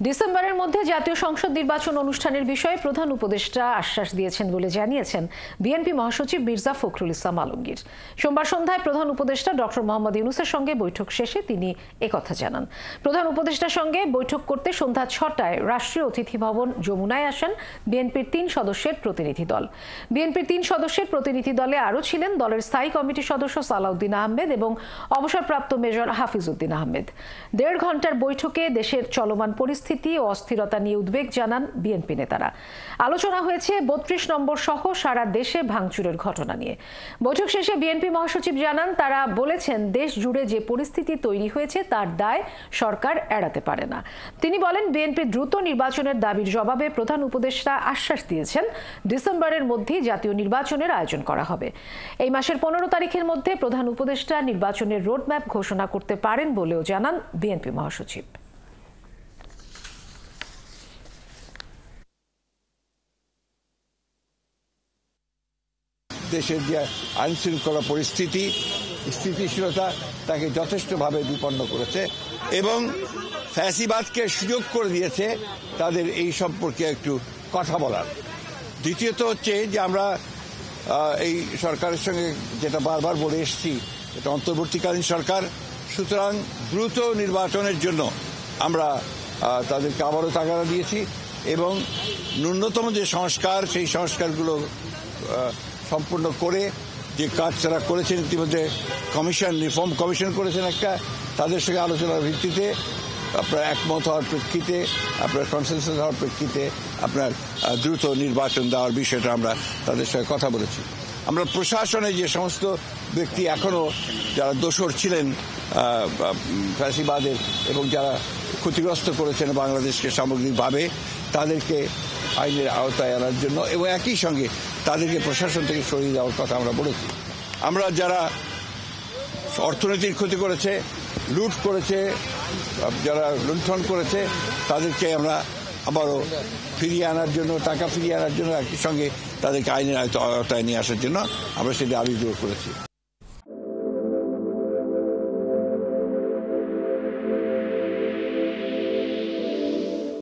ডিসেম্বরের মধ্যে জাতীয় সংসদ নির্বাচন অনুষ্ঠানের বিষয়ে প্রধান উপদেষ্টা আশ্বাস দিয়েছেন বলে জানিয়েছেন বিএনপি মহাসচিব মির্জা ফখরুল ইসলাম আলমগীর। সোমবার সন্ধ্যায় প্রধান উপদেষ্টা ডক্টর মোহাম্মদ ইউনূসের সঙ্গে বৈঠক শেষে তিনি একথা জানান। প্রধান উপদেষ্টার সঙ্গে বৈঠক করতে সন্ধ্যা 6টায় রাষ্ট্রীয় অতিথি ভবন যমুনায় আসেন বিএনপির 3 সদস্যের প্রতিনিধি দল। বিএনপির 3 সদস্যের প্রতিনিধি দলে আরও ছিলেন দলের স্থায়ী কমিটির সদস্য সালাউদ্দিন আহমেদ এবং অবসরপ্রাপ্ত মেজর হাফিজ উদ্দিন আহমেদ। 1.5 ঘণ্টার বৈঠকে দেশের চলমান পরিস্থিতি ও অস্থিরতা নিয়ে উদ্বেগ জানান বিএনপি নেতারা। আলোচনা হয়েছে 32 নম্বর সহ সারা দেশে ভাঙচুরের ঘটনা নিয়ে। বৈঠক শেষে বিএনপি মহাসচিব জানান, তারা বলেছেন দেশ জুড়ে যে পরিস্থিতি তৈরি হয়েছে তার দায় সরকার এড়াতে পারে না। তিনি বলেন, বিএনপি দ্রুত নির্বাচনের দাবির জবাবে প্রধান উপদেষ্টা আশ্বাস দিয়েছেন ডিসেম্বরের মধ্যেই জাতীয় নির্বাচনের আয়োজন করা হবে। এই মাসের 15 তারিখের মধ্যে প্রধান উপদেষ্টা নির্বাচনের রোডম্যাপ ঘোষণা করতে পারেন বলেও জানান বিএনপি মহাসচিব। দেশের যে আইন শৃঙ্খলা পরিস্থিতি, স্থিতিশীলতা তাকে যথেষ্টভাবে বিপন্ন করেছে এবং ফ্যাসিবাদকে সুযোগ করে দিয়েছে তাদের এই সম্পর্কে একটু কথা বলার। দ্বিতীয়ত হচ্ছে যে আমরা এই সরকারের সঙ্গে যেটা বারবার বলে এসেছি, এটা অন্তর্বর্তীকালীন সরকার, সুতরাং দ্রুত নির্বাচনের জন্য আমরা তাদেরকে আবারও তাগাদা দিয়েছি এবং ন্যূনতম যে সংস্কার, সেই সংস্কারগুলো সম্পূর্ণ করে যে কাজ তারা করেছেন, ইতিমধ্যে রিফর্ম কমিশন করেছেন একটা, তাদের সঙ্গে আলোচনার ভিত্তিতে আপনার একমত হওয়ার প্রেক্ষিতে, আপনার কনসেনসাস হওয়ার প্রেক্ষিতে আপনার দ্রুত নির্বাচন দেওয়ার বিষয়টা আমরা তাদের সঙ্গে কথা বলেছি। আমরা প্রশাসনে যে সমস্ত ব্যক্তি এখনও যারা দোষর ছিলেন ফ্যাসিবাদের এবং যারা ক্ষতিগ্রস্ত করেছেন বাংলাদেশকে সামগ্রিকভাবে, তাদেরকে আইনের আওতায় আনার জন্য এবং একই সঙ্গে তাদেরকে প্রশাসন থেকে সরিয়ে দেওয়ার কথা আমরা বলেছি। আমরা যারা অর্থনীতির ক্ষতি করেছে, লুট করেছে, যারা লুণ্ঠন করেছে, তাদেরকে আমরা আবারও ফিরিয়ে আনার জন্য, টাকা ফিরিয়ে আনার জন্য একই সঙ্গে তাদেরকে আইনের আওতায় নিয়ে আসার জন্য আমরা সেটা দাবি করেছি।